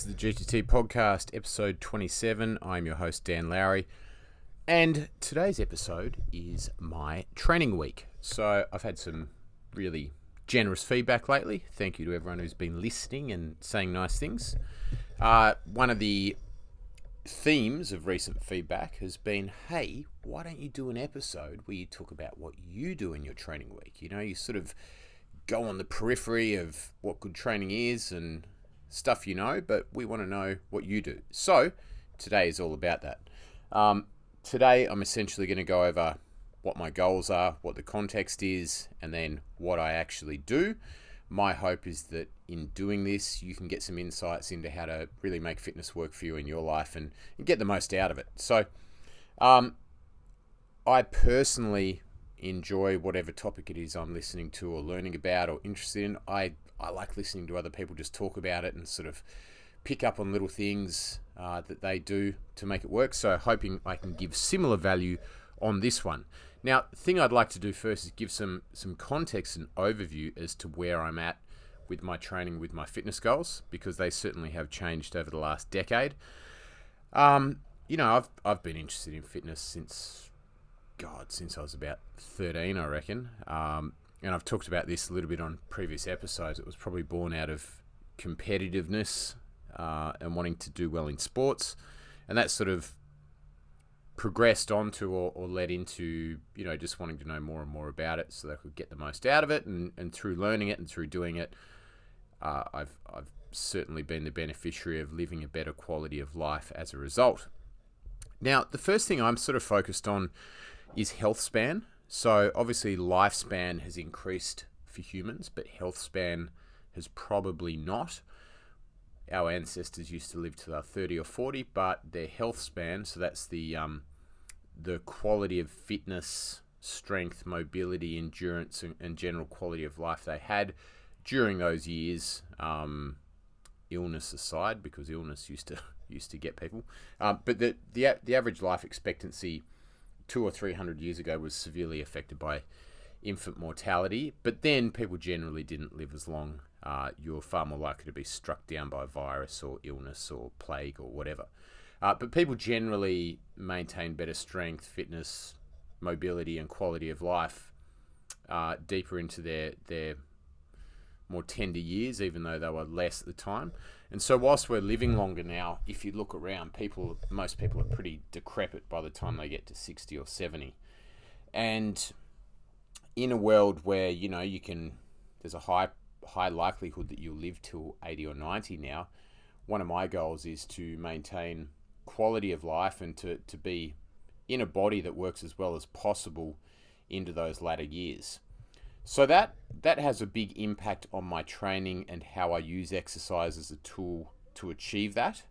This is the GTT Podcast, episode 27. I'm your host, Dan Lowry, and today's episode is my training week. So I've had some really generous feedback lately. Thank you to everyone who's been listening and saying nice things. One of the themes of recent feedback has been, hey, why don't you do an episode where you talk about what you do in your training week? You know, you sort of go on the periphery of what good training is and stuff you know, but we want to know what you do. So today is all about that. Today I'm essentially going to go over what my goals are, what the context is, and then what I actually do. My hope is that in doing this, you can get some insights into how to really make fitness work for you in your life and get the most out of it. So I personally enjoy whatever topic it is I'm listening to or learning about or interested in. I like listening to other people just talk about it and sort of pick up on little things that they do to make it work. So hoping I can give similar value on this one. Now, the thing I'd like to do first is give some context and overview as to where I'm at with my training, with my fitness goals, because they certainly have changed over the last decade. You know, I've been interested in fitness since I was about 13, I reckon. And I've talked about this a little bit on previous episodes. It was probably born out of competitiveness and wanting to do well in sports. And that sort of progressed onto or led into, you know, just wanting to know more and more about it so that I could get the most out of it. And through learning it and through doing it, I've certainly been the beneficiary of living a better quality of life as a result. Now, the first thing I'm sort of focused on is health span. So obviously lifespan has increased for humans, but health span has probably not. Our ancestors used to live to their 30 or 40, but their health span, so that's the quality of fitness, strength, mobility, endurance, and general quality of life they had during those years, illness aside, because illness used to get people. But the average life expectancy 200 or 300 years ago was severely affected by infant mortality, but then people generally didn't live as long. You're far more likely to be struck down by virus or illness or plague or whatever. But people generally maintain better strength, fitness, mobility, and quality of life deeper into their more tender years, even though they were less at the time. And so whilst we're living longer now, if you look around, most people are pretty decrepit by the time they get to 60 or 70. And in a world where, you know, there's a high likelihood that you'll live till 80 or 90 now, one of my goals is to maintain quality of life and to be in a body that works as well as possible into those latter years. So that has a big impact on my training and how I use exercise as a tool to achieve that.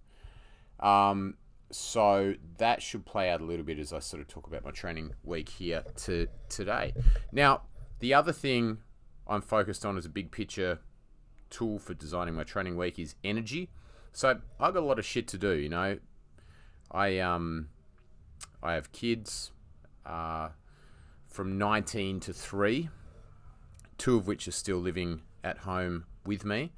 So that should play out a little bit as I sort of talk about my training week here today. Now, the other thing I'm focused on as a big picture tool for designing my training week is energy. So I've got a lot of shit to do, you know. I have kids from 19 to 3. 2 of which are still living at home with me.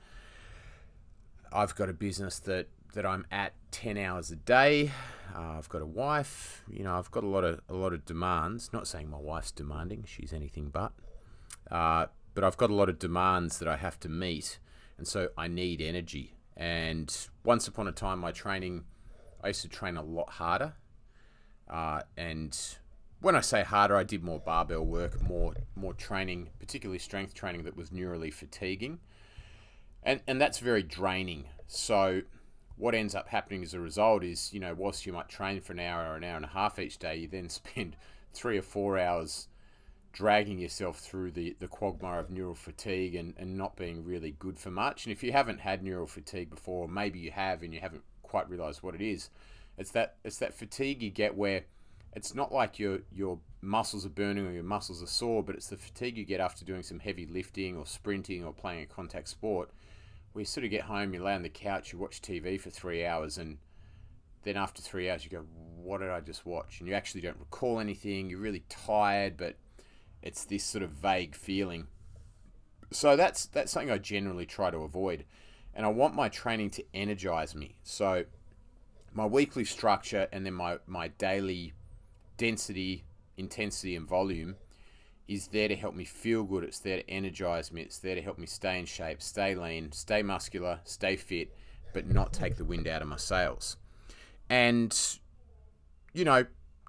I've got a business that I'm at 10 hours a day. I've got a wife. You know, I've got a lot of demands. Not saying my wife's demanding; she's anything but. But I've got a lot of demands that I have to meet, and so I need energy. And once upon a time, I used to train a lot harder, and when I say harder, I did more barbell work, more training, particularly strength training that was neurally fatiguing. And that's very draining. So what ends up happening as a result is, you know, whilst you might train for an hour or an hour and a half each day, you then spend 3 or 4 hours dragging yourself through the quagmire of neural fatigue and not being really good for much. And if you haven't had neural fatigue before, or maybe you have and you haven't quite realized what it is, it's that fatigue you get where it's not like your muscles are burning or your muscles are sore, but it's the fatigue you get after doing some heavy lifting or sprinting or playing a contact sport, where you sort of get home, you lay on the couch, you watch TV for 3 hours, and then after 3 hours you go, what did I just watch? And you actually don't recall anything, you're really tired, but it's this sort of vague feeling. So that's something I generally try to avoid. and I want my training to energize me. So my weekly structure and then my daily density, intensity, and volume is there to help me feel good. It's there to energize me. It's there to help me stay in shape, stay lean, stay muscular, stay fit, but not take the wind out of my sails. And, you know,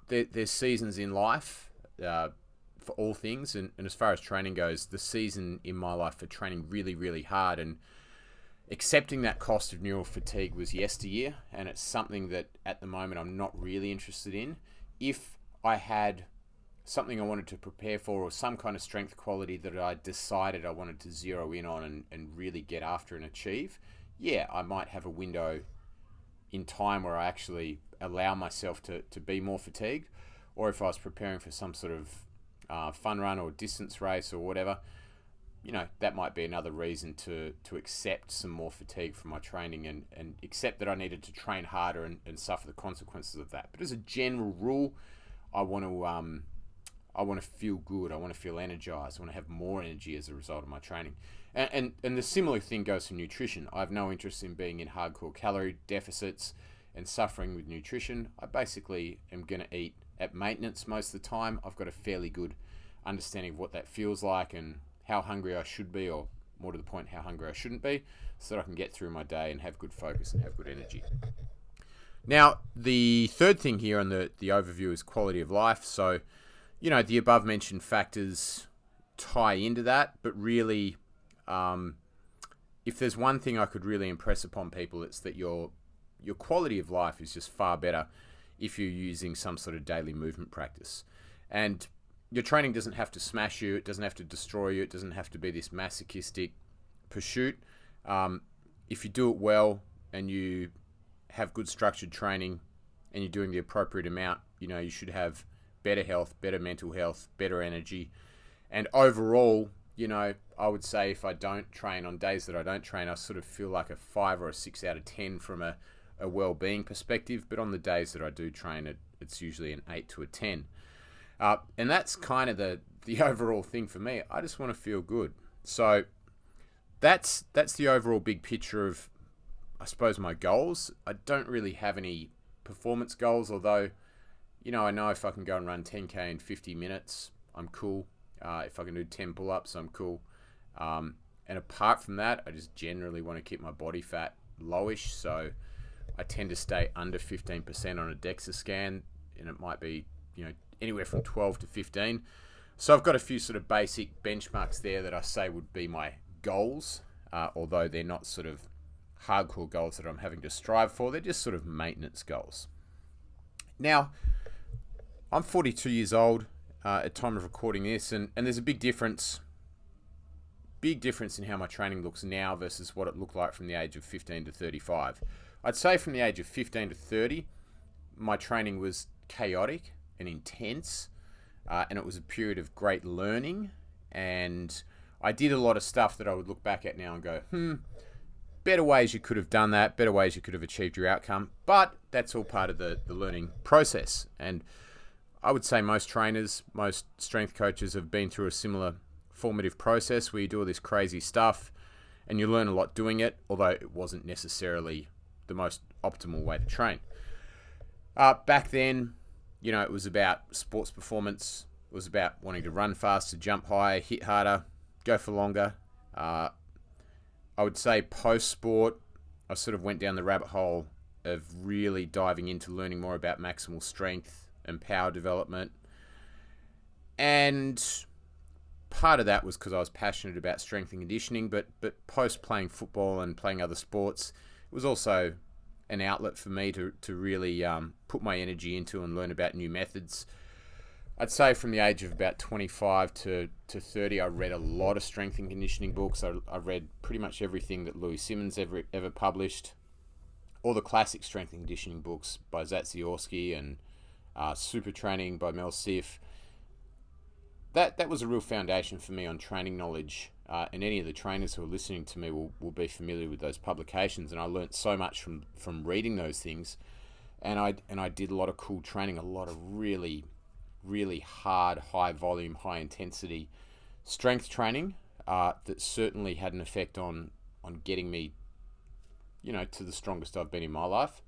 there's seasons in life for all things. And as far as training goes, the season in my life for training really, really hard and accepting that cost of neural fatigue was yesteryear. And it's something that at the moment I'm not really interested in. If I had something I wanted to prepare for or some kind of strength quality that I decided I wanted to zero in on and really get after and achieve, yeah, I might have a window in time where I actually allow myself to be more fatigued. Or if I was preparing for some sort of fun run or distance race or whatever, you know, that might be another reason to accept some more fatigue from my training and accept that I needed to train harder and suffer the consequences of that. But as a general rule, I want to feel good. I want to feel energized. I want to have more energy as a result of my training. And the similar thing goes for nutrition. I have no interest in being in hardcore calorie deficits and suffering with nutrition. I basically am going to eat at maintenance most of the time. I've got a fairly good understanding of what that feels like and how hungry I should be, or more to the point, how hungry I shouldn't be, so that I can get through my day and have good focus and have good energy. Now, the third thing here on the overview is quality of life. So, you know, the above mentioned factors tie into that, but really, if there's one thing I could really impress upon people, it's that your quality of life is just far better if you're using some sort of daily movement practice. And your training doesn't have to smash you, it doesn't have to destroy you, it doesn't have to be this masochistic pursuit. If you do it well and you have good structured training and you're doing the appropriate amount, you know, you should have better health, better mental health, better energy. And overall, you know, I would say if I don't train, on days that I don't train, I sort of feel like a 5 or a 6 out of 10 from a well-being perspective. But on the days that I do train, it's usually an 8 to a 10. And that's kind of the overall thing for me. I just want to feel good. So that's the overall big picture of, I suppose, my goals. I don't really have any performance goals, although, you know if I can go and run 10K in 50 minutes, I'm cool. If I can do 10 pull-ups, I'm cool. And apart from that, I just generally want to keep my body fat lowish. So I tend to stay under 15% on a DEXA scan, and it might be, you know, anywhere from 12 to 15. So I've got a few sort of basic benchmarks there that I say would be my goals, although they're not sort of hardcore goals that I'm having to strive for. They're just sort of maintenance goals. Now, I'm 42 years old at time of recording this, and there's a big difference in how my training looks now versus what it looked like from the age of 15 to 35. I'd say from the age of 15 to 30, my training was chaotic and intense, and it was a period of great learning, and I did a lot of stuff that I would look back at now and go, better ways you could have done that, better ways you could have achieved your outcome, but that's all part of the learning process. And I would say most trainers, most strength coaches have been through a similar formative process where you do all this crazy stuff and you learn a lot doing it, although it wasn't necessarily the most optimal way to train. Back then, you know, it was about sports performance. It was about wanting to run faster, jump higher, hit harder, go for longer. I would say post-sport, I sort of went down the rabbit hole of really diving into learning more about maximal strength and power development. And part of that was because I was passionate about strength and conditioning, but post playing football and playing other sports, it was also an outlet for me to really put my energy into and learn about new methods. I'd say from the age of about 25 to 30, I read a lot of strength and conditioning books. I read pretty much everything that Louis Simmons ever published, all the classic strength and conditioning books by Zatsiorsky and Super Training by Mel Siff. That was a real foundation for me on training knowledge, and any of the trainers who are listening to me will be familiar with those publications. And I learnt so much from reading those things, and I did a lot of cool training, a lot of really hard, high volume, high intensity strength training that certainly had an effect on getting me to the strongest I've been in my life.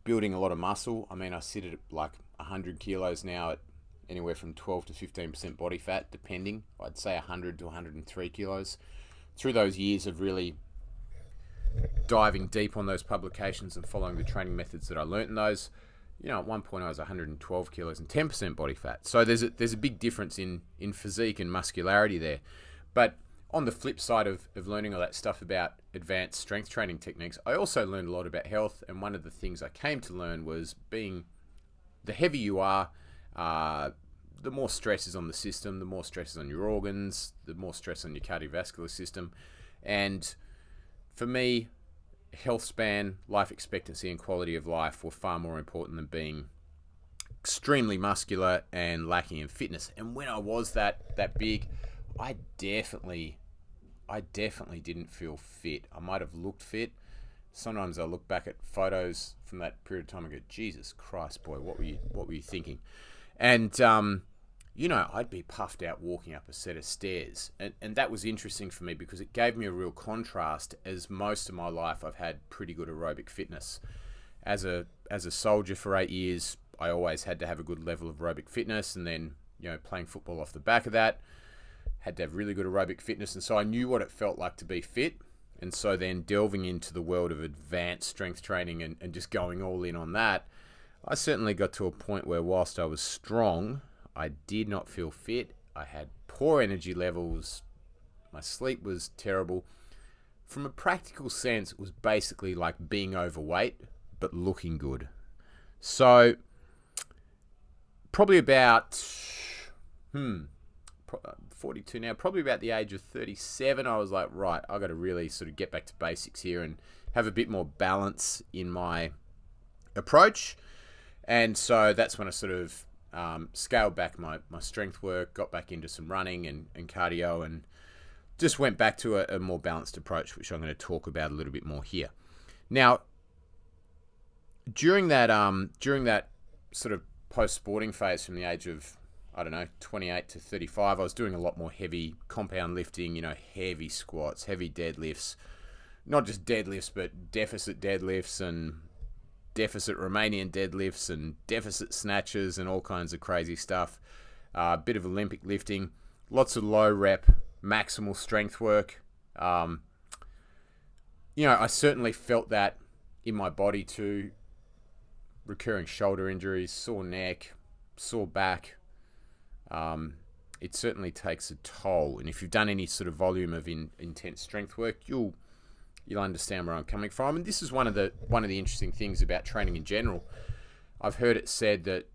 Building a lot of muscle. I mean, I sit at like 100 kilos now at anywhere from 12 to 15% body fat, depending. I'd say 100 to 103 kilos. Through those years of really diving deep on those publications and following the training methods that I learnt in those, at one point I was 112 kilos and 10% body fat. So there's a big difference in physique and muscularity there. But on the flip side of learning all that stuff about advanced strength training techniques, I also learned a lot about health. And one of the things I came to learn was the heavier you are, the more stress is on the system, the more stress is on your organs, the more stress on your cardiovascular system. And for me, health span, life expectancy, and quality of life were far more important than being extremely muscular and lacking in fitness. And when I was that big, I definitely didn't feel fit. I might have looked fit. Sometimes I look back at photos from that period of time and go, Jesus Christ, boy, what were you thinking? And I'd be puffed out walking up a set of stairs. And that was interesting for me because it gave me a real contrast, as most of my life I've had pretty good aerobic fitness. As a soldier for 8 years, I always had to have a good level of aerobic fitness, and then, playing football off the back of that, had to have really good aerobic fitness. And so I knew what it felt like to be fit. And so then delving into the world of advanced strength training and just going all in on that, I certainly got to a point where whilst I was strong, I did not feel fit. I had poor energy levels. My sleep was terrible. From a practical sense, it was basically like being overweight, but looking good. So probably about, 42 now, probably about the age of 37, I was like, right, I've got to really sort of get back to basics here and have a bit more balance in my approach. And so that's when I sort of scaled back my strength work, got back into some running and cardio, and just went back to a more balanced approach, which I'm going to talk about a little bit more here. Now, during that sort of post-sporting phase from the age of 28 to 35, I was doing a lot more heavy compound lifting, heavy squats, heavy deadlifts, not just deadlifts, but deficit deadlifts and deficit Romanian deadlifts and deficit snatches and all kinds of crazy stuff. A bit of Olympic lifting, lots of low rep, maximal strength work. I certainly felt that in my body too. Recurring shoulder injuries, sore neck, sore back. It certainly takes a toll, and if you've done any sort of volume of intense strength work, you'll understand where I'm coming from. And this is one of the interesting things about training in general. I've heard it said that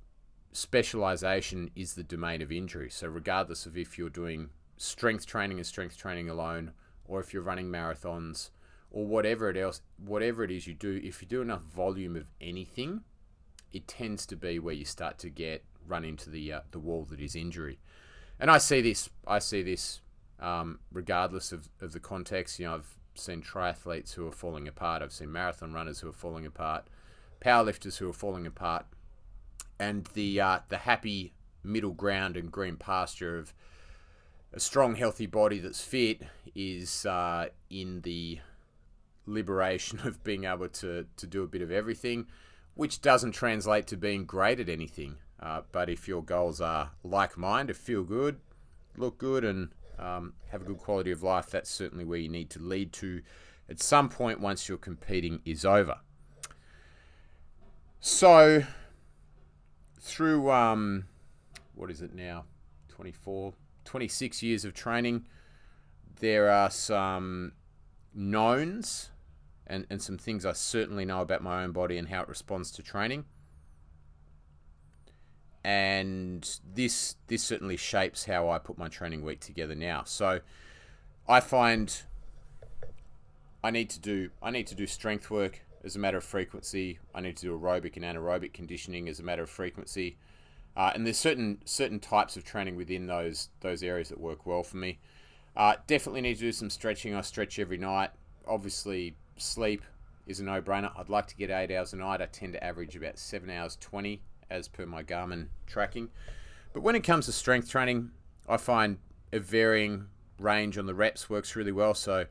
specialization is the domain of injury. So regardless of if you're doing strength training and strength training alone, or if you're running marathons, or whatever it is you do, if you do enough volume of anything, it tends to be where you start to run into the wall that is injury. And I see this regardless of the context. I've seen triathletes who are falling apart. I've seen marathon runners who are falling apart, powerlifters who are falling apart, and the happy middle ground and green pasture of a strong, healthy body that's fit is in the liberation of being able to do a bit of everything, which doesn't translate to being great at anything. But if your goals are like mine, to feel good, look good, and have a good quality of life, that's certainly where you need to lead to at some point once your competing is over. So through, what is it now, 26 years of training, there are some knowns and some things I certainly know about my own body and how it responds to training. And this certainly shapes how I put my training week together now. So I find I need to do strength work as a matter of frequency. I need to do aerobic and anaerobic conditioning as a matter of frequency. And there's certain types of training within those areas that work well for me. Definitely need to do some stretching. I stretch every night. Obviously, sleep is a no-brainer. I'd like to get 8 hours a night. I tend to average about 7 hours 20 as per my Garmin tracking. But when it comes to strength training, I find a varying range on the reps works really well. So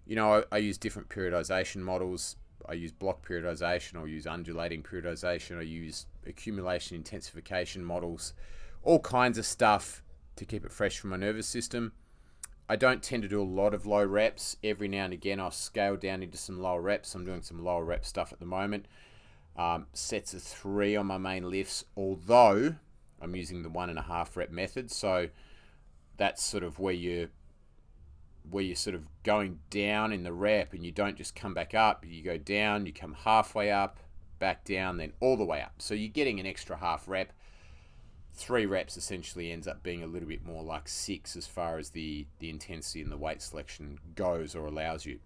I use different periodization models. I use block periodization, I'll use undulating periodization, I use accumulation intensification models, all kinds of stuff to keep it fresh for my nervous system. I don't tend to do a lot of low reps. Every now and again, I'll scale down into some lower reps. I'm doing some lower rep stuff at the moment. Sets of 3 on my main lifts, although I'm using the 1.5 rep method. So that's sort of where you're sort of going down in the rep, and you don't just come back up. You go down, you come halfway up, back down, then all the way up. So you're getting an extra half rep. 3 reps essentially ends up being a little bit more like 6 as far as the intensity and the weight selection goes or allows you.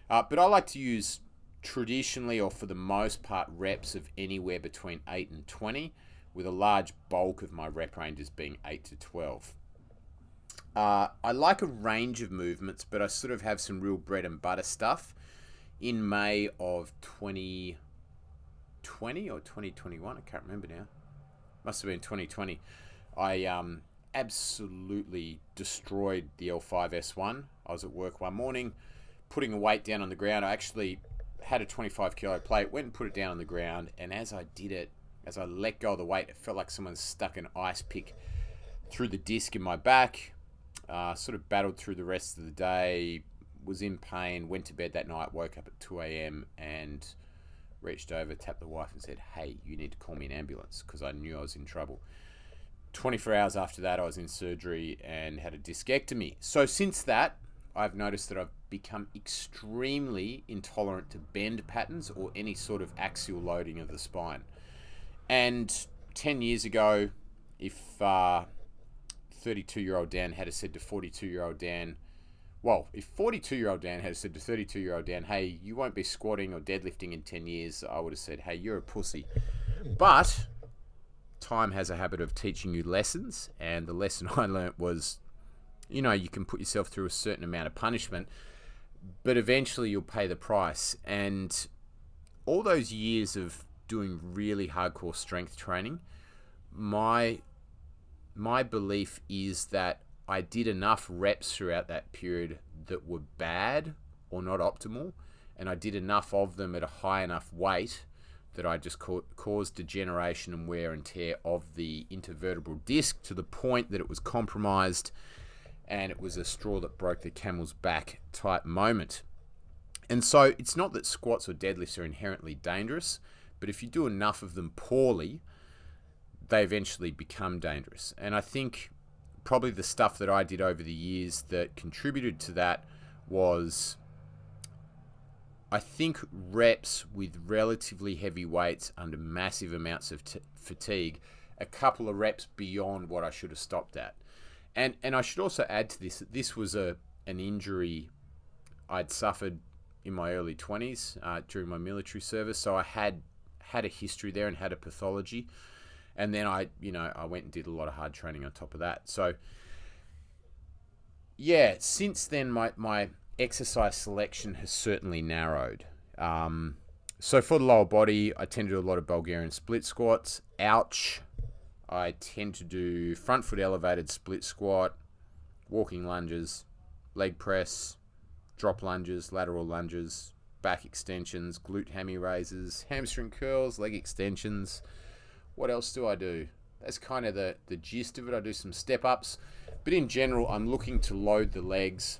But I like to use traditionally, or for the most part, reps of anywhere between 8 and 20, with a large bulk of my rep ranges being 8 to 12. I like a range of movements, but I sort of have some real bread and butter stuff. In May of 2020 or 2021, I can't remember now. Must have been 2020. I absolutely destroyed the L5S1. I was at work one morning, putting a weight down on the ground. I actually had a 25 kilo plate, went and put it down on the ground, and as I did it, as I let go of the weight, it felt like someone stuck an ice pick through the disc in my back. Sort of battled through the rest of the day, was in pain, went to bed that night, woke up at 2 a.m. and reached over, tapped the wife and said, "Hey, you need to call me an ambulance," because I knew I was in trouble. 24 hours after that, I was in surgery and had a discectomy. So since that, I've noticed that I've become extremely intolerant to bend patterns or any sort of axial loading of the spine. And 10 years ago, if 32-year-old Dan had said to 42-year-old Dan, if 42-year-old Dan had said to 32-year-old Dan, "Hey, you won't be squatting or deadlifting in 10 years, I would have said, "Hey, you're a pussy." But time has a habit of teaching you lessons, and the lesson I learnt was, you can put yourself through a certain amount of punishment, but eventually you'll pay the price. And all those years of doing really hardcore strength training, my belief is that I did enough reps throughout that period that were bad or not optimal, and I did enough of them at a high enough weight that I just caused degeneration and wear and tear of the intervertebral disc to the point that it was compromised, and it was a straw that broke the camel's back type moment. And so it's not that squats or deadlifts are inherently dangerous, but if you do enough of them poorly, they eventually become dangerous. And I think probably the stuff that I did over the years that contributed to that was, I think, reps with relatively heavy weights under massive amounts of fatigue, a couple of reps beyond what I should have stopped at. And I should also add to this that this was an injury I'd suffered in my early 20s during my military service. So I had a history there and had a pathology. And then I went and did a lot of hard training on top of that. So yeah, since then my exercise selection has certainly narrowed. So for the lower body, I tend to do a lot of Bulgarian split squats. Ouch. I tend to do front foot elevated split squat, walking lunges, leg press, drop lunges, lateral lunges, back extensions, glute hammy raises, hamstring curls, leg extensions. What else do I do? That's kind of the gist of it. I do some step ups, but in general, I'm looking to load the legs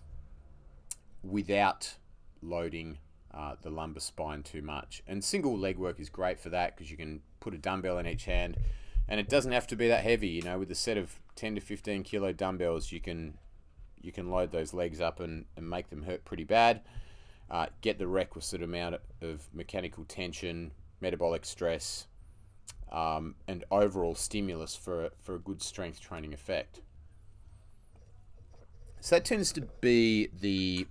without loading the lumbar spine too much. And single leg work is great for that because you can put a dumbbell in each hand, and it doesn't have to be that heavy. With a set of 10 to 15 kilo dumbbells, you can load those legs up and make them hurt pretty bad. Get the requisite amount of mechanical tension, metabolic stress, and overall stimulus for a good strength training effect. So that tends to be the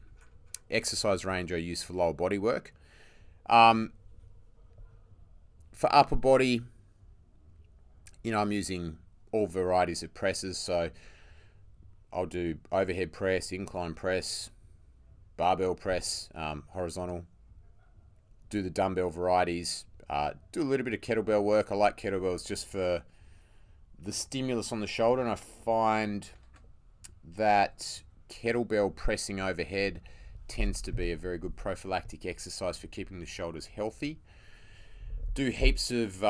exercise range I use for lower body work. For upper body, I'm using all varieties of presses. So I'll do overhead press, incline press, barbell press, horizontal. Do the dumbbell varieties. Do a little bit of kettlebell work. I like kettlebells just for the stimulus on the shoulder, and I find that kettlebell pressing overhead tends to be a very good prophylactic exercise for keeping the shoulders healthy. Do heaps of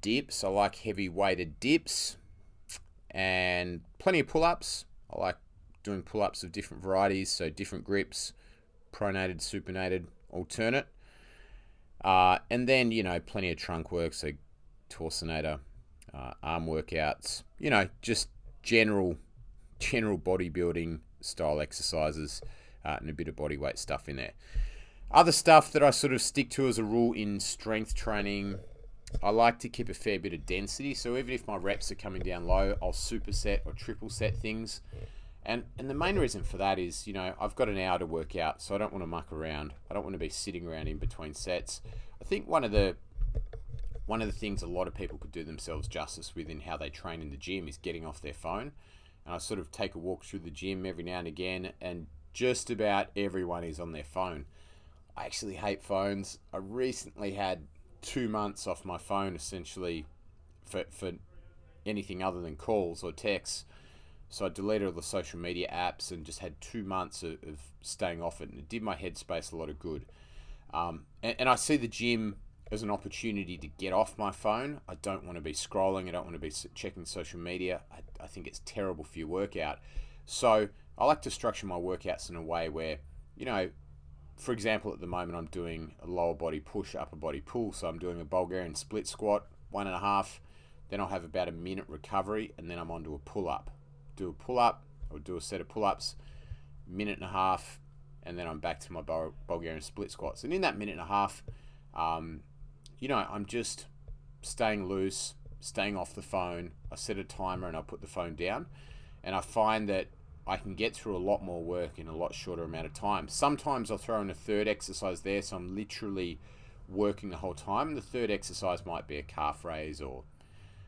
dips. I like heavy weighted dips, and plenty of pull-ups. I like doing pull-ups of different varieties, so different grips, pronated, supinated, alternate. And then, plenty of trunk work, so torsinator, arm workouts, just general bodybuilding style exercises, and a bit of body weight stuff in there. Other stuff that I sort of stick to as a rule in strength training, I like to keep a fair bit of density. So even if my reps are coming down low, I'll superset or triple set things. And the main reason for that is, I've got an hour to work out, so I don't want to muck around. I don't want to be sitting around in between sets. I think one of the things a lot of people could do themselves justice with in how they train in the gym is getting off their phone. And I sort of take a walk through the gym every now and again, and just about everyone is on their phone. I actually hate phones. I recently had 2 months off my phone, essentially, for anything other than calls or texts. So I deleted all the social media apps and just had 2 months of staying off it, and it did my headspace a lot of good. And I see the gym as an opportunity to get off my phone. I don't want to be scrolling. I don't want to be checking social media. I think it's terrible for your workout. So I like to structure my workouts in a way where, for example, at the moment I'm doing a lower body push, upper body pull. So I'm doing a Bulgarian split squat, 1.5. Then I'll have about a minute recovery, and then I'm on to a pull-up. Do a pull-up, or do a set of pull-ups, 1.5 minutes, and then I'm back to my Bulgarian split squats. And in that 1.5 minutes, I'm just staying loose, staying off the phone. I set a timer and I put the phone down, and I find that I can get through a lot more work in a lot shorter amount of time. Sometimes I'll throw in a third exercise there, so I'm literally working the whole time. The third exercise might be a calf raise or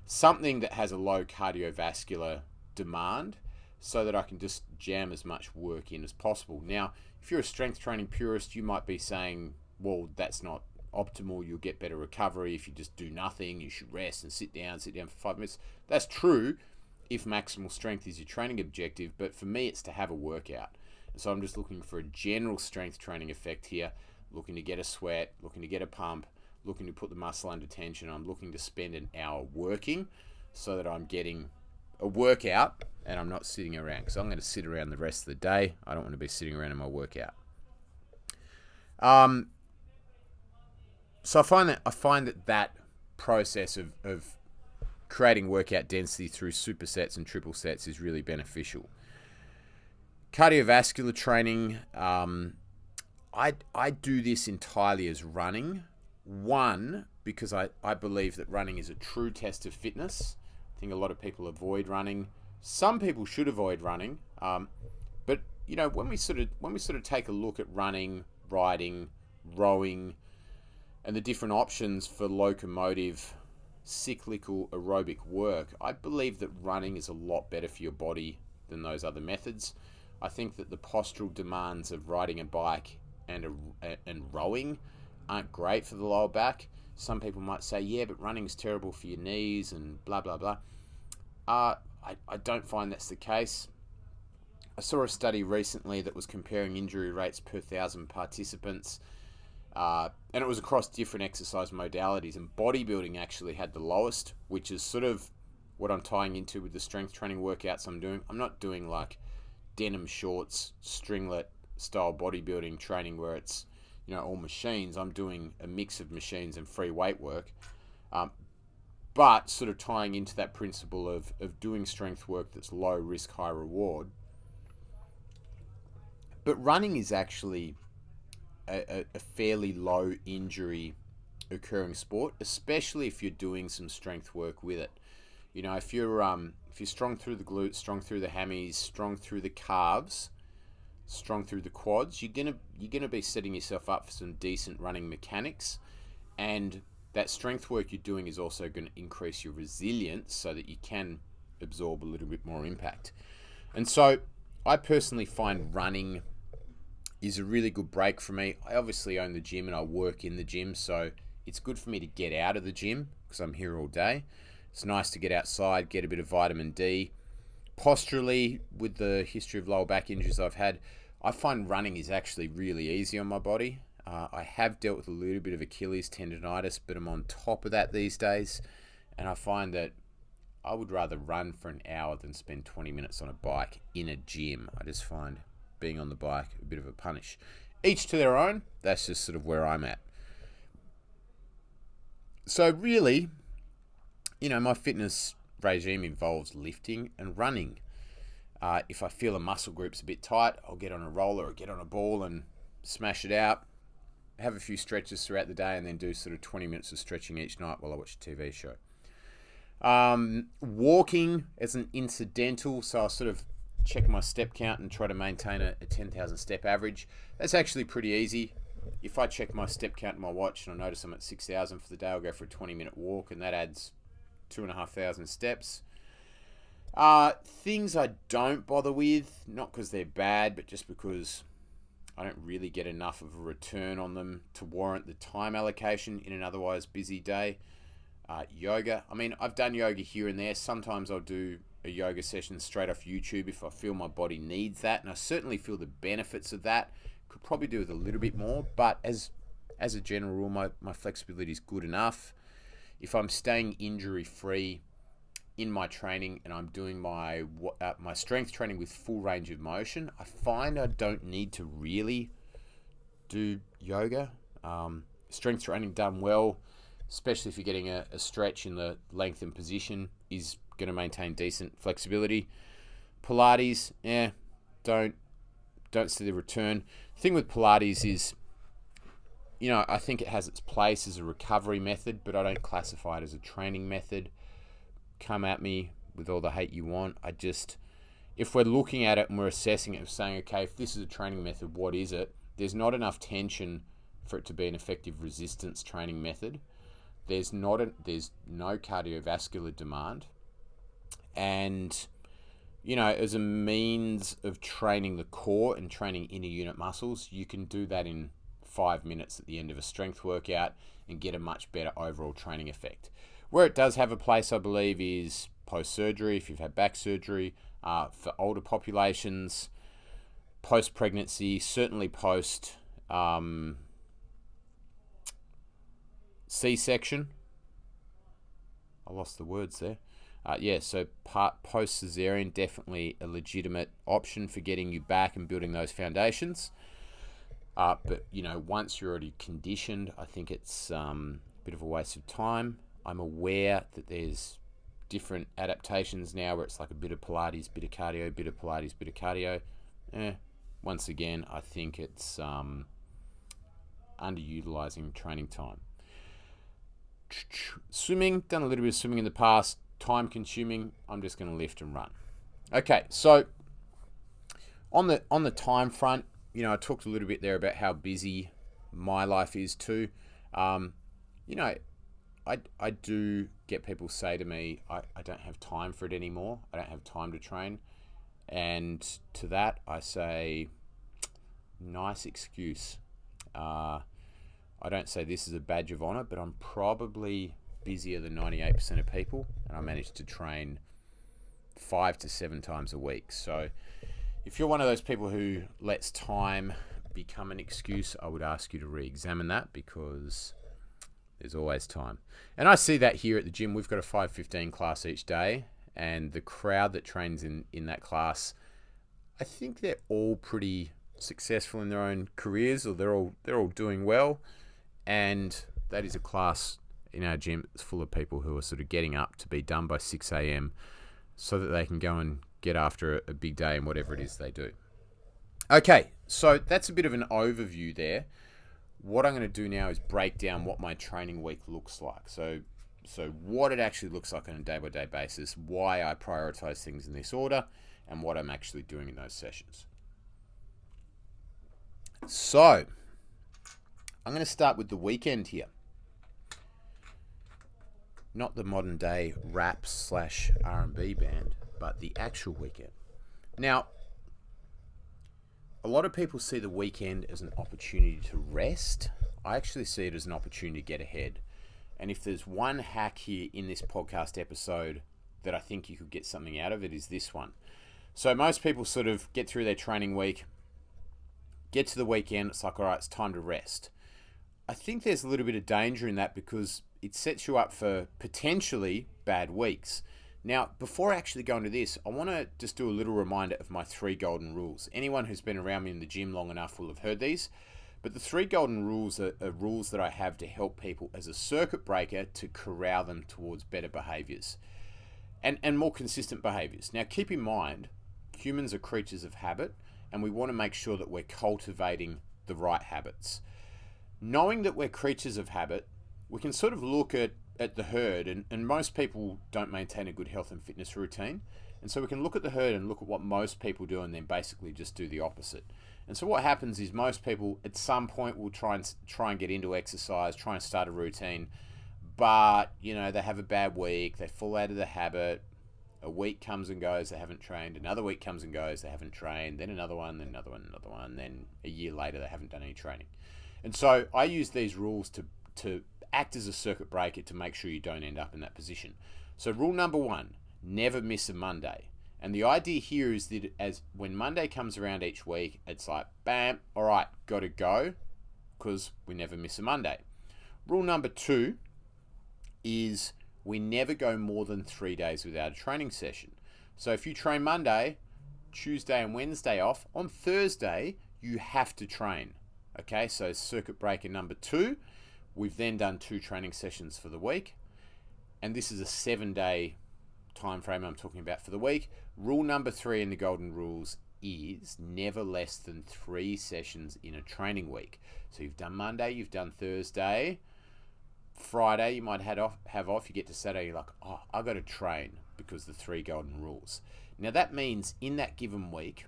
something that has a low cardiovascular demand, so that I can just jam as much work in as possible. Now, if you're a strength training purist, you might be saying, well, that's not optimal. You'll get better recovery if you just do nothing. You should rest and sit down for 5 minutes. That's true if maximal strength is your training objective, but for me, it's to have a workout. So I'm just looking for a general strength training effect here, looking to get a sweat, looking to get a pump, looking to put the muscle under tension. I'm looking to spend an hour working so that I'm getting a workout and I'm not sitting around, because I'm going to sit around the rest of the day. I don't want to be sitting around in my workout. So I find that process of creating workout density through supersets and triple sets is really beneficial. Cardiovascular training, I do this entirely as running. One, because I believe that running is a true test of fitness. I think a lot of people avoid running. Some people should avoid running. But when we sort of take a look at running, riding, rowing, and the different options for locomotive, cyclical, aerobic work, I believe that running is a lot better for your body than those other methods. I think that the postural demands of riding a bike and rowing aren't great for the lower back. Some people might say, yeah, but running's terrible for your knees and blah, blah, blah. I don't find that's the case. I saw a study recently that was comparing injury rates per 1,000 participants, and it was across different exercise modalities, and bodybuilding actually had the lowest, which is sort of what I'm tying into with the strength training workouts I'm doing. I'm not doing like denim shorts, stringlet style bodybuilding training where it's all machines. I'm doing a mix of machines and free weight work, but sort of tying into that principle of doing strength work that's low risk, high reward. But running is actually a fairly low injury occurring sport, especially if you're doing some strength work with it. If you're strong through the glutes, strong through the hammies, strong through the calves, strong through the quads, you're gonna be setting yourself up for some decent running mechanics, and that strength work you're doing is also going to increase your resilience so that you can absorb a little bit more impact. And so I personally find running is a really good break for me. I obviously own the gym and I work in the gym, so it's good for me to get out of the gym because I'm here all day. It's nice to get outside, get a bit of vitamin D. Posturally, with the history of lower back injuries I've had, I find running is actually really easy on my body. I have dealt with a little bit of Achilles tendonitis, but I'm on top of that these days. And I find that I would rather run for an hour than spend 20 minutes on a bike in a gym. I just find being on the bike a bit of a punish. Each to their own. That's just sort of where I'm at. So really, my fitness regime involves lifting and running. If I feel a muscle group's a bit tight, I'll get on a roller or get on a ball and smash it out. Have a few stretches throughout the day and then do sort of 20 minutes of stretching each night while I watch a TV show. Walking as an incidental, so I'll sort of check my step count and try to maintain a 10,000 step average. That's actually pretty easy. If I check my step count in my watch and I notice I'm at 6,000 for the day, I'll go for a 20-minute walk, and that adds 2,500 steps. Things I don't bother with, not because they're bad, but just because I don't really get enough of a return on them to warrant the time allocation in an otherwise busy day. Yoga. I mean, I've done yoga here and there. Sometimes I'll do a yoga session straight off YouTube if I feel my body needs that, and I certainly feel the benefits of that. Could probably do with a little bit more, but as a general rule, my flexibility is good enough. If I'm staying injury free in my training and I'm doing my strength training with full range of motion, I find I don't need to really do yoga. Strength training done well, especially if you're getting a stretch in the length and position, is going to maintain decent flexibility. Pilates, don't see the return. The thing with Pilates is, I think it has its place as a recovery method, but I don't classify it as a training method. Come at me with all the hate you want. If we're looking at it and we're assessing it and saying, okay, if this is a training method, what is it? There's not enough tension for it to be an effective resistance training method. There's no cardiovascular demand. And as a means of training the core and training inner unit muscles, you can do that in 5 minutes at the end of a strength workout and get a much better overall training effect. Where it does have a place, I believe, is post-surgery, if you've had back surgery, for older populations, post-pregnancy, certainly post C-section. I lost the words there. So post-cesarean, definitely a legitimate option for getting you back and building those foundations. But once you're already conditioned, I think it's a bit of a waste of time. I'm aware that there's different adaptations now where it's like a bit of Pilates, bit of cardio, bit of Pilates, bit of cardio. Once again, I think it's underutilizing training time. Swimming, done a little bit of swimming in the past. Time consuming. I'm just going to lift and run. Okay, so on the time front, I talked a little bit there about how busy my life is too. I do get people say to me, I don't have time for it anymore. I don't have time to train. And to that, I say, nice excuse. I don't say this is a badge of honor, but I'm probably busier than 98% of people, and I manage to train 5 to 7 times a week. So if you're one of those people who lets time become an excuse, I would ask you to re-examine that, because there's always time. And I see that here at the gym. We've got a 5:15 class each day, and the crowd that trains in that class, I think they're all pretty successful in their own careers, or they're all doing well. And that is a class in our gym that's full of people who are sort of getting up to be done by 6 a.m. so that they can go and get after a big day in whatever it is they do. Okay, so that's a bit of an overview there. What I'm going to do now is break down what my training week looks like. So what it actually looks like on a day-by-day basis, why I prioritize things in this order, and what I'm actually doing in those sessions. So I'm going to start with the weekend here. Not the modern day rap / R&B band, but the actual weekend. Now, a lot of people see the weekend as an opportunity to rest. I actually see it as an opportunity to get ahead. And if there's one hack here in this podcast episode that I think you could get something out of, it is this one. So most people sort of get through their training week, Get to the weekend, it's like, all right, it's time to rest. I think there's a little bit of danger in that because it sets you up for potentially bad weeks. Now, before I actually go into this, I want to just do a little reminder of my 3 golden rules. Anyone who's been around me in the gym long enough will have heard these. But the 3 golden rules are rules that I have to help people as a circuit breaker to corral them towards better behaviors and more consistent behaviors. Now, keep in mind, humans are creatures of habit, and we want to make sure that we're cultivating the right habits. Knowing that we're creatures of habit, we can sort of look at the herd, and most people don't maintain a good health and fitness routine. And so we can look at the herd and look at what most people do and then basically just do the opposite. And so what happens is most people at some point will try and get into exercise, try and start a routine, but they have a bad week, they fall out of the habit. A week comes and goes, they haven't trained. Another week comes and goes, they haven't trained. Then another one, then another one, another one. Then a year later, they haven't done any training. And so I use these rules to act as a circuit breaker to make sure you don't end up in that position. So rule number 1, never miss a Monday. And the idea here is that as when Monday comes around each week, it's like, bam, all right, got to go, because we never miss a Monday. Rule number 2 is we never go more than 3 days without a training session. So if you train Monday, Tuesday and Wednesday off, on Thursday, you have to train. Okay, so circuit breaker number 2, we've then done 2 training sessions for the week. And this is a 7-day time frame I'm talking about for the week. Rule number 3 in the golden rules is never less than 3 sessions in a training week. So you've done Monday, you've done Thursday, Friday you might have off, you get to Saturday, you're like, oh, I've got to train because the 3 golden rules. Now that means in that given week,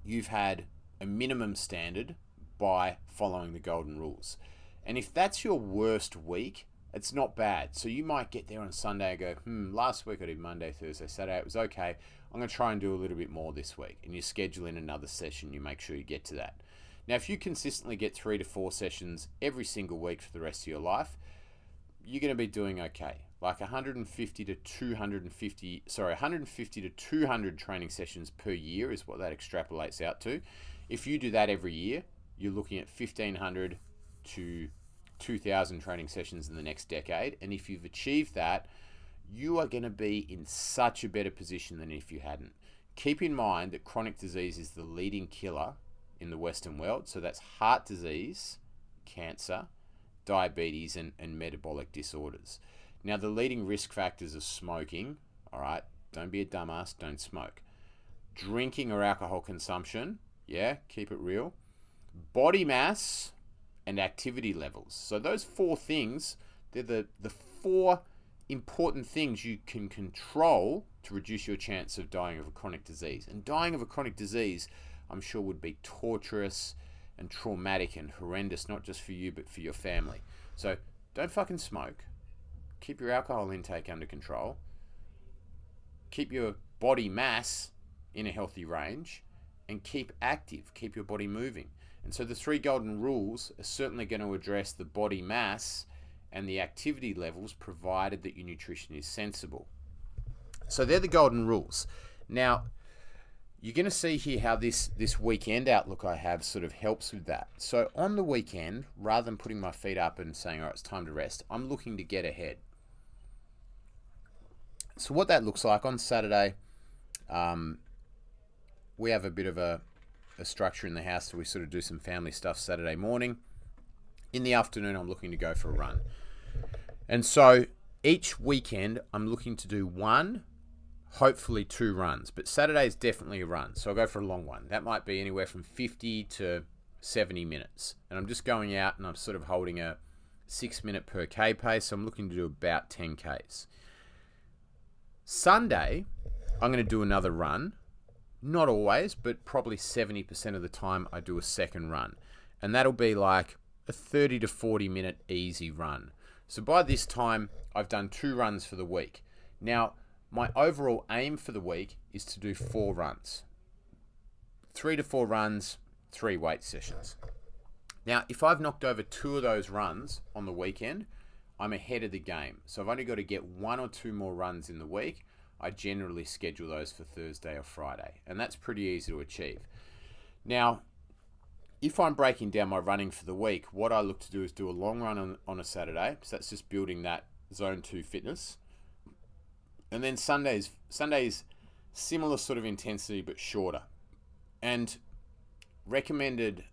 you've had a minimum standard by following the golden rules. And if that's your worst week, it's not bad. So you might get there on Sunday and go, last week I did Monday, Thursday, Saturday, it was okay. I'm going to try and do a little bit more this week. And you schedule in another session, you make sure you get to that. Now, if you consistently get 3 to 4 sessions every single week for the rest of your life, you're going to be doing okay. Like 150 to 200 training sessions per year is what that extrapolates out to. If you do that every year, you're looking at 1,500 to 2,000 training sessions in the next decade. And if you've achieved that, you are going to be in such a better position than if you hadn't. Keep in mind that chronic disease is the leading killer in the Western world. So that's heart disease, cancer, diabetes, and metabolic disorders. Now, the leading risk factors are smoking. All right, don't be a dumbass, don't smoke. Drinking or alcohol consumption, yeah, keep it real. Body mass and activity levels. So those 4 things, they're the 4 important things you can control to reduce your chance of dying of a chronic disease. And dying of a chronic disease, I'm sure, would be torturous and traumatic and horrendous, not just for you, but for your family. So don't fucking smoke. Keep your alcohol intake under control. Keep your body mass in a healthy range, and keep active. Keep your body moving. And so the 3 golden rules are certainly going to address the body mass and the activity levels, provided that your nutrition is sensible. So they're the golden rules. Now, you're going to see here how this weekend outlook I have sort of helps with that. So on the weekend, rather than putting my feet up and saying, all right, it's time to rest, I'm looking to get ahead. So what that looks like on Saturday, we have a bit of a structure in the house, so we sort of do some family stuff Saturday morning. In the afternoon, I'm looking to go for a run. And so each weekend, I'm looking to do 1, hopefully 2 runs. But Saturday is definitely a run, so I'll go for a long one. That might be anywhere from 50 to 70 minutes. And I'm just going out and I'm sort of holding a 6-minute per K pace, so I'm looking to do about 10 Ks. Sunday, I'm going to do another run. Not always, but probably 70% of the time I do a second run. And that'll be like a 30 to 40 minute easy run. So by this time, I've done 2 runs for the week. Now, my overall aim for the week is to do 4 runs. 3 to 4 runs, 3 weight sessions. Now, if I've knocked over 2 of those runs on the weekend, I'm ahead of the game. So I've only got to get 1 or 2 more runs in the week. I generally schedule those for Thursday or Friday, and that's pretty easy to achieve. Now, if I'm breaking down my running for the week, what I look to do is do a long run on a Saturday. So that's just building that zone 2 fitness. And then Sundays, similar sort of intensity, but shorter. And recommended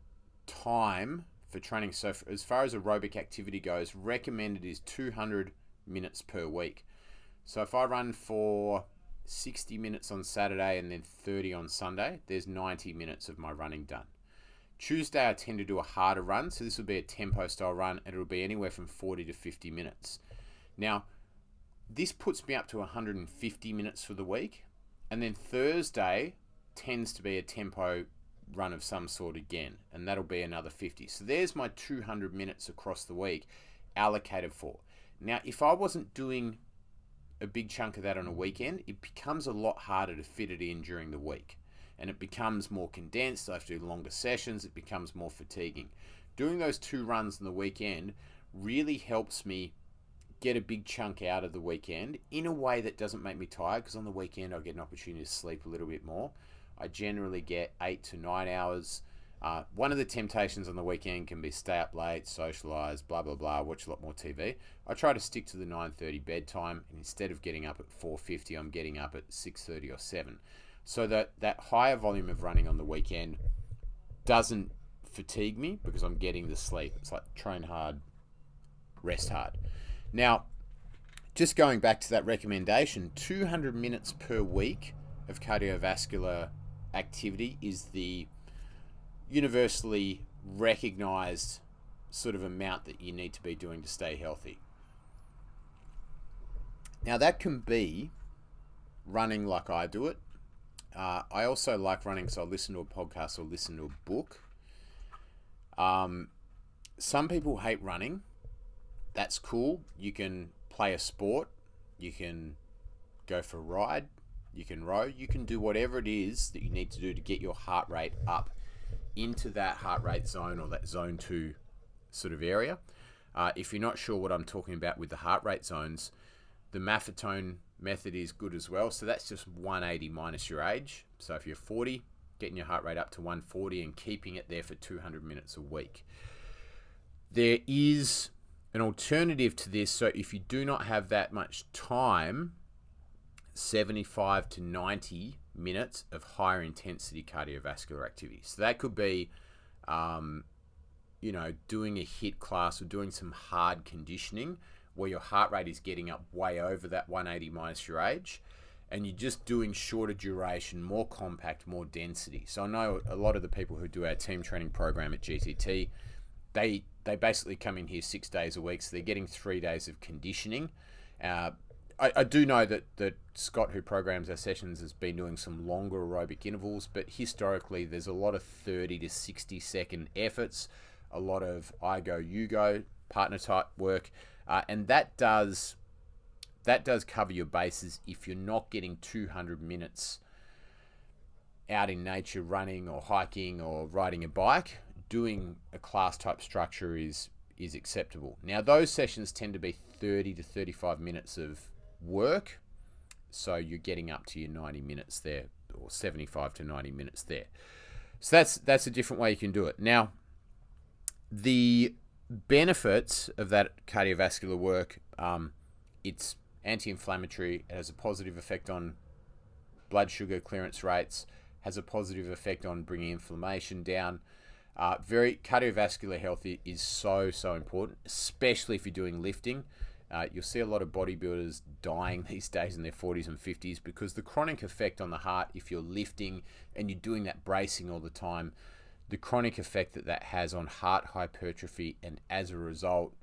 time for training, so as far as aerobic activity goes, recommended is 200 minutes per week. So if I run for 60 minutes on Saturday and then 30 on Sunday, there's 90 minutes of my running done. Tuesday, I tend to do a harder run. So this will be a tempo style run, and it'll be anywhere from 40 to 50 minutes. Now, this puts me up to 150 minutes for the week. And then Thursday tends to be a tempo run of some sort again, and that'll be another 50. So there's my 200 minutes across the week allocated for. Now, if I wasn't doing a big chunk of that on a weekend, it becomes a lot harder to fit it in during the week. And it becomes more condensed. I have to do longer sessions. It becomes more fatiguing. Doing those 2 runs on the weekend really helps me get a big chunk out of the weekend in a way that doesn't make me tired, because on the weekend I get an opportunity to sleep a little bit more. I generally get 8 to 9 hours. One of the temptations on the weekend can be stay up late, socialise, blah, blah, blah, watch a lot more TV. I try to stick to the 9:30 bedtime, and instead of getting up at 4:50, I'm getting up at 6:30 or 7. So that higher volume of running on the weekend doesn't fatigue me because I'm getting the sleep. It's like train hard, rest hard. Now, just going back to that recommendation, 200 minutes per week of cardiovascular activity is the universally recognized sort of amount that you need to be doing to stay healthy. Now, that can be running like I do it. I also like running, so I listen to a podcast or listen to a book. Some people hate running. That's cool. You can play a sport. You can go for a ride. You can row. You can do whatever it is that you need to do to get your heart rate up into that heart rate zone or that zone 2 sort of area. If you're not sure what I'm talking about with the heart rate zones, the Maffetone method is good as well. So that's just 180 minus your age. So if you're 40, getting your heart rate up to 140 and keeping it there for 200 minutes a week. There is an alternative to this. So if you do not have that much time, 75 to 90 minutes of higher intensity cardiovascular activity. So that could be, doing a HIIT class or doing some hard conditioning where your heart rate is getting up way over that 180 minus your age, and you're just doing shorter duration, more compact, more density. So I know a lot of the people who do our team training program at GTT, they basically come in here 6 days a week, so they're getting 3 days of conditioning. I do know that Scott, who programs our sessions, has been doing some longer aerobic intervals, but historically there's a lot of 30 to 60 second efforts, a lot of I go, you go, partner type work, and that does cover your bases if you're not getting 200 minutes out in nature running or hiking or riding a bike. Doing a class type structure is acceptable. Now those sessions tend to be 30 to 35 minutes of work, so you're getting up to your 90 minutes there, or 75 to 90 minutes there. So that's a different way you can do it. Now, the benefits of that cardiovascular work, it's anti-inflammatory, it has a positive effect on blood sugar clearance rates, has a positive effect on bringing inflammation down. Very cardiovascular health is so important, especially if you're doing lifting. You'll see a lot of bodybuilders dying these days in their 40s and 50s because the chronic effect on the heart, if you're lifting and you're doing that bracing all the time, the chronic effect that has on heart hypertrophy, and as a result,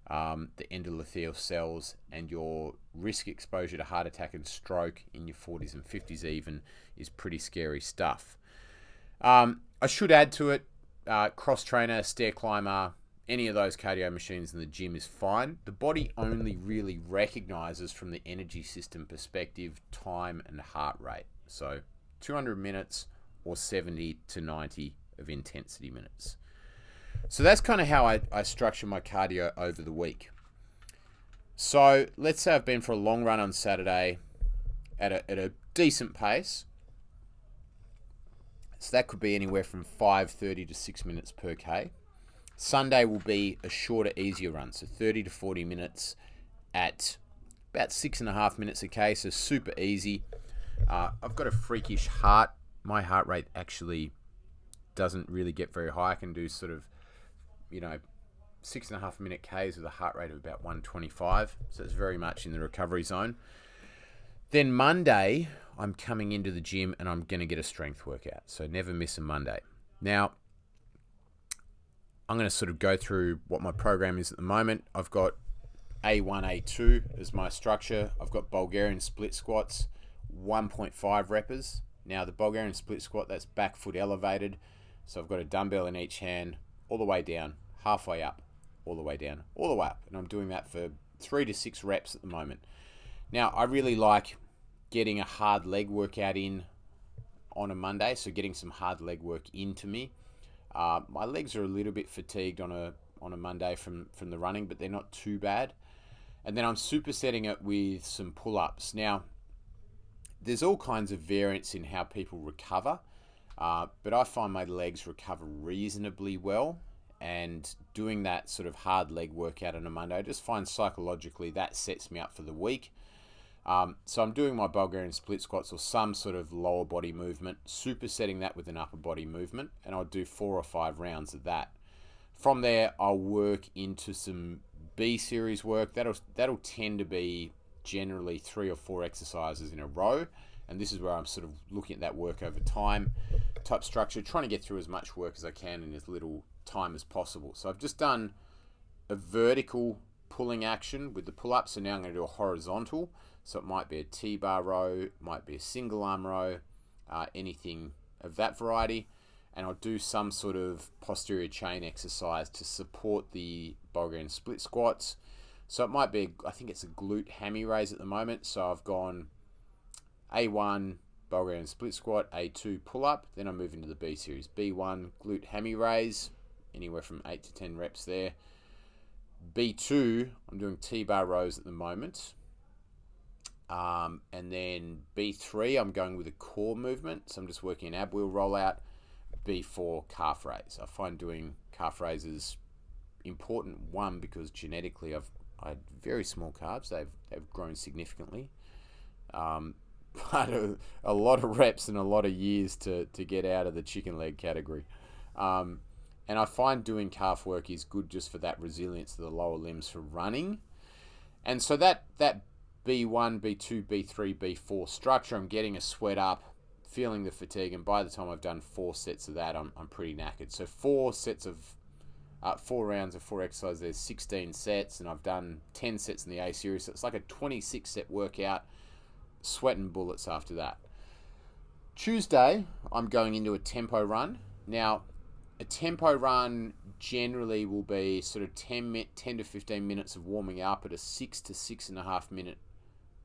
the endothelial cells and your risk exposure to heart attack and stroke in your 40s and 50s even is pretty scary stuff. I should add to it, cross trainer, stair climber, any of those cardio machines in the gym is fine. The body only really recognizes from the energy system perspective time and heart rate. So 200 minutes or 70 to 90 of intensity minutes. So that's kind of how I structure my cardio over the week. So let's say I've been for a long run on Saturday at a decent pace. So that could be anywhere from 5:30 to 6 minutes per K. Sunday will be a shorter, easier run, so 30 to 40 minutes at about 6.5 minutes a K, so super easy. I've got a freakish heart. My heart rate actually doesn't really get very high. I can do sort of, 6.5 minute Ks with a heart rate of about 125, so it's very much in the recovery zone. Then Monday, I'm coming into the gym and I'm going to get a strength workout, so never miss a Monday. Now, I'm going to sort of go through what my program is at the moment. I've got A1, A2 as my structure. I've got Bulgarian split squats, 1.5 reppers. Now, the Bulgarian split squat, that's back foot elevated. So I've got a dumbbell in each hand, all the way down, halfway up, all the way down, all the way up. And I'm doing that for 3 to 6 reps at the moment. Now, I really like getting a hard leg workout in on a Monday, so getting some hard leg work into me. My legs are a little bit fatigued on a Monday from the running, but they're not too bad. And then I'm supersetting it with some pull-ups. Now, there's all kinds of variance in how people recover, but I find my legs recover reasonably well. And doing that sort of hard leg workout on a Monday, I just find psychologically that sets me up for the week. So I'm doing my Bulgarian split squats or some sort of lower body movement, supersetting that with an upper body movement, and I'll do 4 or 5 rounds of that. From there, I'll work into some B series work. That'll tend to be generally 3 or 4 exercises in a row, and this is where I'm sort of looking at that work over time type structure, trying to get through as much work as I can in as little time as possible. So I've just done a vertical pulling action with the pull-up, so now I'm going to do a horizontal. So it might be a T-bar row, might be a single arm row, anything of that variety. And I'll do some sort of posterior chain exercise to support the Bulgarian split squats. So it might be, I think it's a glute hammy raise at the moment. So I've gone A1 Bulgarian split squat, A2 pull-up. Then I move into the B series. B1 glute hammy raise, anywhere from 8 to 10 reps there. B2, I'm doing T-bar rows at the moment. And then B3, I'm going with a core movement. So I'm just working an ab wheel rollout. B4, calf raise. I find doing calf raises important, one, because genetically I had very small calves. They've grown significantly. But a lot of reps and a lot of years to get out of the chicken leg category. And I find doing calf work is good just for that resilience to the lower limbs for running. And so that B1, B2, B3, B4 structure, I'm getting a sweat up, feeling the fatigue, and by the time I've done 4 sets of that, I'm pretty knackered. So 4 rounds of 4 exercises, there's 16 sets, and I've done 10 sets in the A series, so it's like a 26-set workout, sweating bullets after that. Tuesday, I'm going into a tempo run. Now, a tempo run generally will be sort of 10 to 15 minutes of warming up at a 6 to 6.5 minute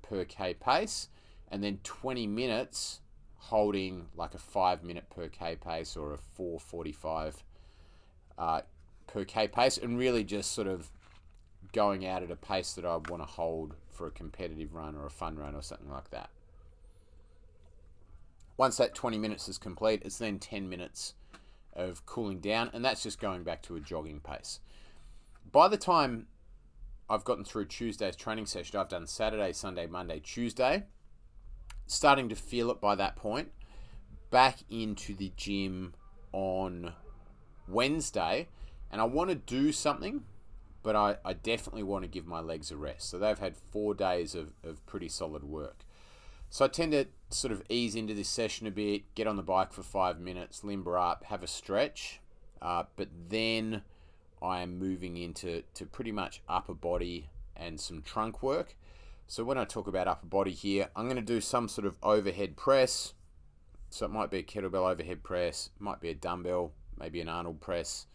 per K pace, and then 20 minutes holding like a 5 minute per K pace or a 4:45 per K pace, and really just sort of going out at a pace that I want to hold for a competitive run or a fun run or something like that. Once that 20 minutes is complete, it's then 10 minutes of cooling down, and that's just going back to a jogging pace. By the time I've gotten through Tuesday's training session, I've done Saturday, Sunday, Monday, Tuesday, starting to feel it by that point, back into the gym on Wednesday, and I want to do something, but I definitely want to give my legs a rest. So they've had 4 days of pretty solid work. So I tend to sort of ease into this session a bit, get on the bike for 5 minutes, limber up, have a stretch, but then I am moving into pretty much upper body and some trunk work. So when I talk about upper body here, I'm going to do some sort of overhead press. So it might be a kettlebell overhead press, might be a dumbbell, maybe an Arnold press.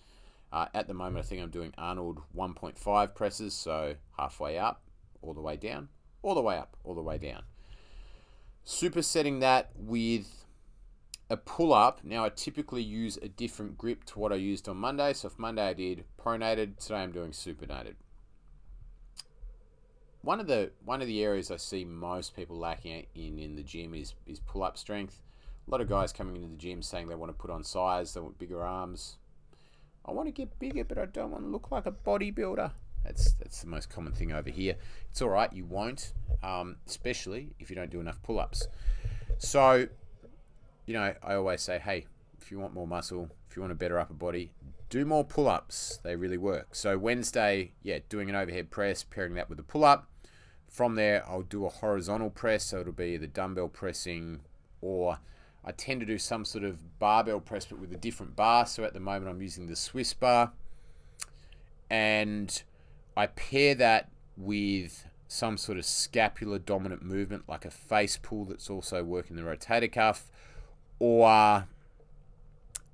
At the moment, I think I'm doing Arnold 1.5 presses, so halfway up, all the way down, all the way up, all the way down. Supersetting that with a pull-up. Now, I typically use a different grip to what I used on Monday. So if Monday I did pronated, today I'm doing supinated. One of the areas I see most people lacking in the gym is pull-up strength. A lot of guys coming into the gym saying they want to put on size, they want bigger arms. I want to get bigger, but I don't want to look like a bodybuilder. That's the most common thing over here. It's all right, you won't, especially if you don't do enough pull-ups. So, I always say, hey, if you want more muscle, if you want a better upper body, do more pull-ups. They really work. So Wednesday, doing an overhead press, pairing that with a pull-up. From there, I'll do a horizontal press, so it'll be the dumbbell pressing, or I tend to do some sort of barbell press, but with a different bar. So at the moment, I'm using the Swiss bar. And I pair that with some sort of scapular dominant movement, like a face pull that's also working the rotator cuff, or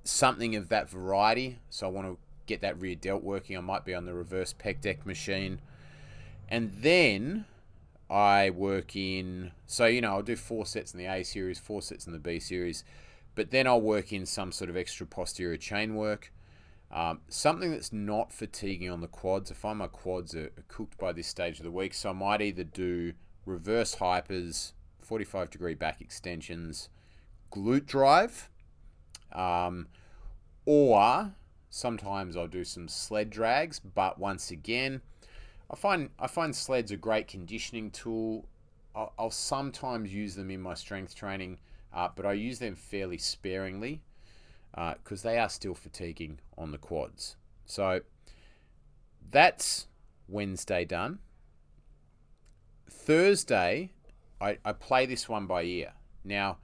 something of that variety. So I want to get that rear delt working. I might be on the reverse pec deck machine. And then I work in, I'll do 4 sets in the A series, 4 sets in the B series, but then I'll work in some sort of extra posterior chain work. Something that's not fatiguing on the quads. I find my quads are cooked by this stage of the week, so I might either do reverse hypers, 45-degree back extensions, glute drive, or sometimes I'll do some sled drags. But once again, I find sleds a great conditioning tool. I'll sometimes use them in my strength training, but I use them fairly sparingly, because they are still fatiguing on the quads. So that's Wednesday done. Thursday, I play this one by ear. Now,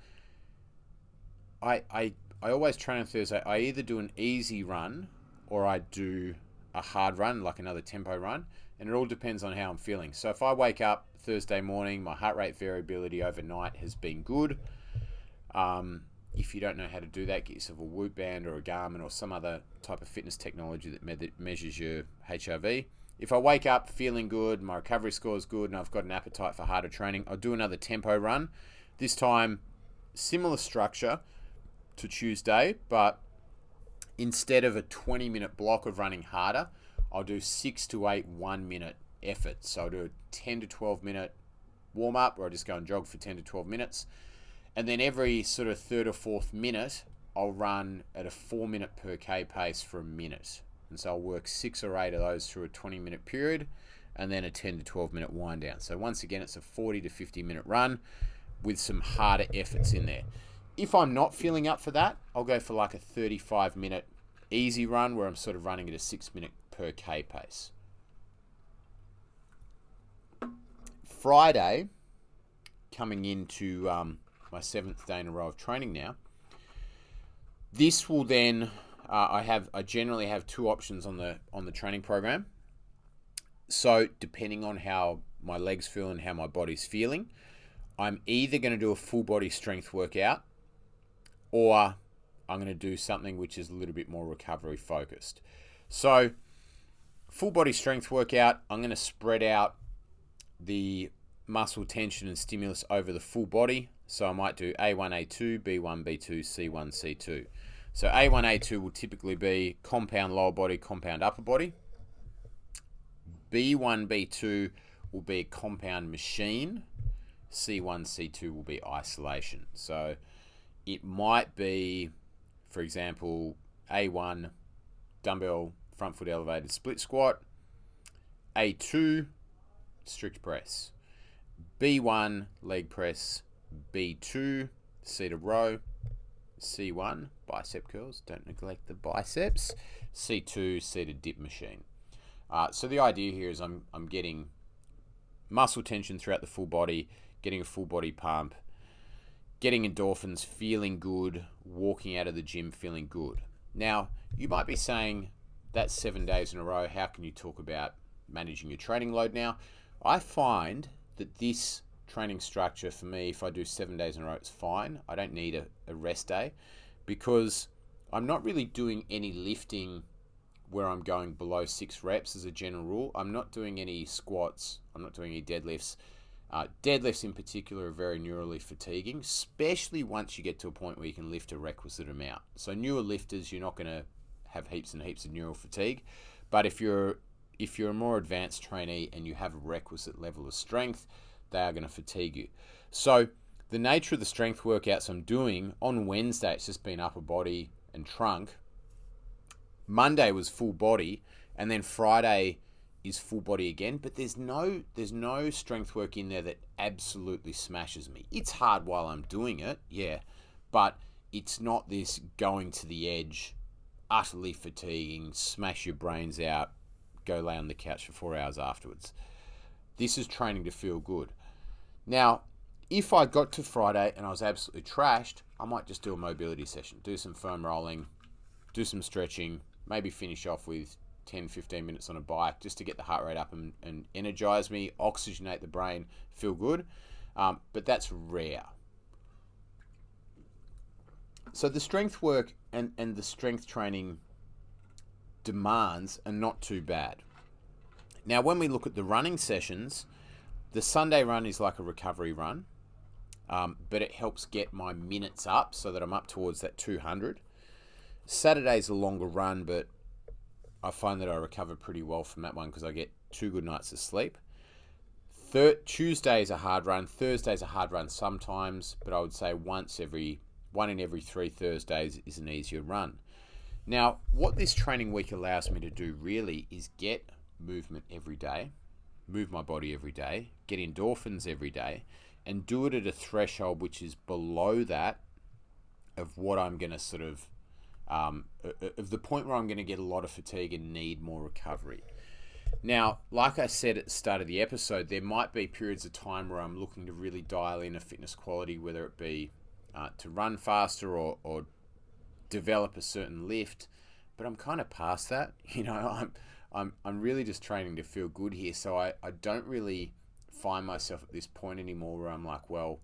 I always train on Thursday. I either do an easy run or I do a hard run, like another tempo run, and it all depends on how I'm feeling. So if I wake up Thursday morning, my heart rate variability overnight has been good. If you don't know how to do that, get yourself a Whoop band or a Garmin or some other type of fitness technology that measures your HRV. If I wake up feeling good, my recovery score is good, and I've got an appetite for harder training, I'll do another tempo run. This time, similar structure to Tuesday, but instead of a 20-minute block of running harder, I'll do 6 to 8 1-minute efforts. So I'll do a 10 to 12-minute warm-up, or I'll just go and jog for 10 to 12 minutes. And then every sort of third or fourth minute, I'll run at a 4-minute per K pace for a minute. And so I'll work 6 or 8 of those through a 20-minute period, and then a 10 to 12-minute wind down. So once again, it's a 40 to 50-minute run with some harder efforts in there. If I'm not feeling up for that, I'll go for like a 35-minute easy run where I'm sort of running at a 6-minute per K pace. Friday, coming into my 7th day in a row of training now. This will then, I generally have 2 options on the training program. So depending on how my legs feel and how my body's feeling, I'm either going to do a full body strength workout, or I'm going to do something which is a little bit more recovery focused. So full body strength workout, I'm going to spread out the muscle tension and stimulus over the full body. So I might do A1, A2, B1, B2, C1, C2. So A1, A2 will typically be compound lower body, compound upper body. B1, B2 will be compound machine. C1, C2 will be isolation. So it might be, for example, A1, dumbbell front foot elevated split squat. A2, strict press. B1, leg press. B2, seated row. C1, bicep curls. Don't neglect the biceps. C2, seated dip machine. So the idea here is I'm getting muscle tension throughout the full body, getting a full body pump, getting endorphins, feeling good, walking out of the gym feeling good. Now, you might be saying, that's 7 days in a row. How can you talk about managing your training load now? I find that this training structure for me, if I do 7 days in a row, it's fine. I don't need a rest day, because I'm not really doing any lifting where I'm going below 6 reps as a general rule. I'm not doing any squats. I'm not doing any deadlifts. Deadlifts in particular are very neurally fatiguing, especially once you get to a point where you can lift a requisite amount. So newer lifters, you're not going to have heaps and heaps of neural fatigue. But if you're a more advanced trainee and you have a requisite level of strength, they are going to fatigue you. So the nature of the strength workouts I'm doing, on Wednesday it's just been upper body and trunk. Monday was full body, and then Friday is full body again, but there's no strength work in there that absolutely smashes me. It's hard while I'm doing it, yeah, but it's not this going to the edge, utterly fatiguing, smash your brains out, go lay on the couch for 4 hours afterwards. This is training to feel good. Now, if I got to Friday and I was absolutely trashed, I might just do a mobility session, do some foam rolling, do some stretching, maybe finish off with 10, 15 minutes on a bike just to get the heart rate up and energize me, oxygenate the brain, feel good. But that's rare. So the strength work and the strength training demands are not too bad. Now, when we look at the running sessions, the Sunday run is like a recovery run, but it helps get my minutes up so that I'm up towards that 200. Saturday's a longer run, but I find that I recover pretty well from that one because I get 2 good nights of sleep. Tuesday's a hard run. Thursday's a hard run sometimes, but I would say one in every 3 Thursdays is an easier run. Now, what this training week allows me to do really is get movement every day, move my body every day, get endorphins every day, and do it at a threshold which is below that of what I'm going to sort of of the point where I'm going to get a lot of fatigue and need more recovery. Now, like I said at the start of the episode, there might be periods of time where I'm looking to really dial in a fitness quality, whether it be to run faster or develop a certain lift, but I'm kind of past that. I'm really just training to feel good here, so I don't really find myself at this point anymore where I'm like, well,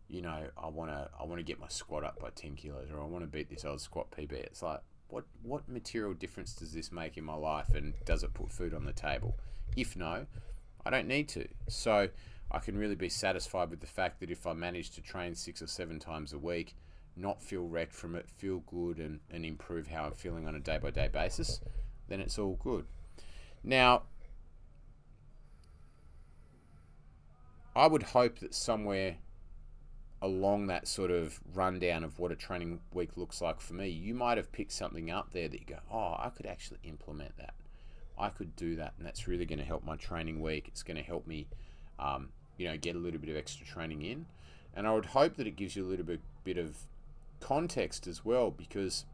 I want to get my squat up by 10 kilos, or I want to beat this old squat PB. It's like, what material difference does this make in my life, and does it put food on the table? If no, I don't need to. So I can really be satisfied with the fact that if I manage to train 6 or 7 times a week, not feel wrecked from it, feel good, and improve how I'm feeling on a day-by-day basis, then it's all good. Now, I would hope that somewhere along that sort of rundown of what a training week looks like for me, you might have picked something up there that you go, oh, I could actually implement that. I could do that, and that's really going to help my training week. It's going to help me, get a little bit of extra training in. And I would hope that it gives you a little bit of context as well, because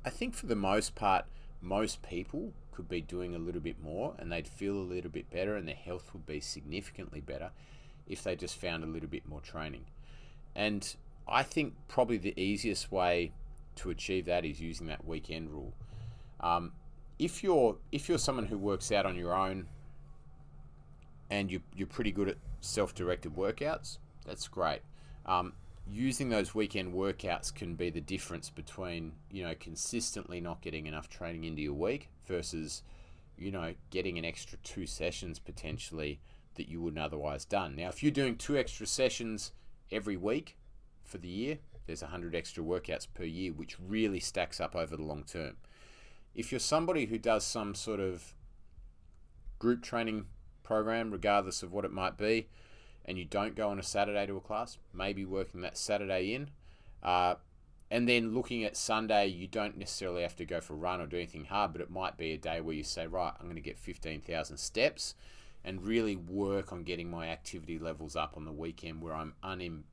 I think for the most part, most people could be doing a little bit more and they'd feel a little bit better, and their health would be significantly better if they just found a little bit more training. And I think probably the easiest way to achieve that is using that weekend rule. If you're someone who works out on your own and you're pretty good at self-directed workouts, that's great. Using those weekend workouts can be the difference between, consistently not getting enough training into your week versus, getting an extra 2 sessions potentially that you wouldn't otherwise done. Now, if you're doing 2 extra sessions every week for the year, there's 100 extra workouts per year, which really stacks up over the long term. If you're somebody who does some sort of group training program, regardless of what it might be, and you don't go on a Saturday to a class, maybe working that Saturday in, and then looking at Sunday, you don't necessarily have to go for a run or do anything hard, but it might be a day where you say, right, I'm going to get 15,000 steps and really work on getting my activity levels up on the weekend where I'm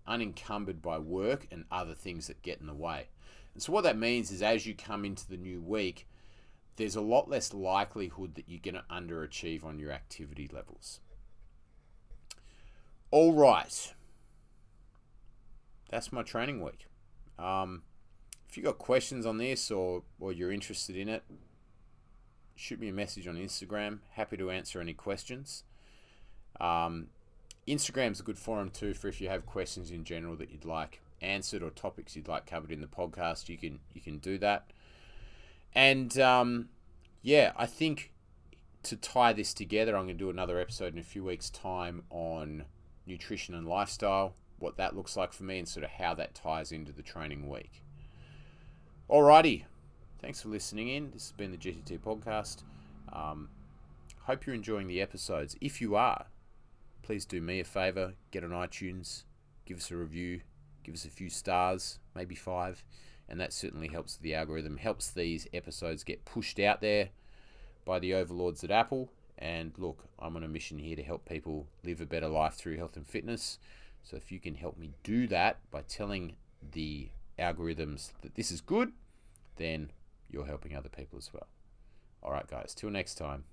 unencumbered by work and other things that get in the way. And so what that means is as you come into the new week, there's a lot less likelihood that you're going to underachieve on your activity levels. All right. That's my training week. If you got questions on this or you're interested in it, shoot me a message on Instagram. Happy to answer any questions. Instagram's a good forum too for if you have questions in general that you'd like answered or topics you'd like covered in the podcast. You can do that. And I think to tie this together, I'm going to do another episode in a few weeks' time on nutrition and lifestyle, what that looks like for me, and sort of how that ties into the training week. Alrighty. Thanks for listening in. This has been the GTT podcast. Hope you're enjoying the episodes. If you are, please do me a favor, get on iTunes, give us a review, give us a few stars, maybe 5, and that certainly helps the algorithm, helps these episodes get pushed out there by the overlords at Apple. And look, I'm on a mission here to help people live a better life through health and fitness. So if you can help me do that by telling the algorithms that this is good, then you're helping other people as well. All right, guys, till next time.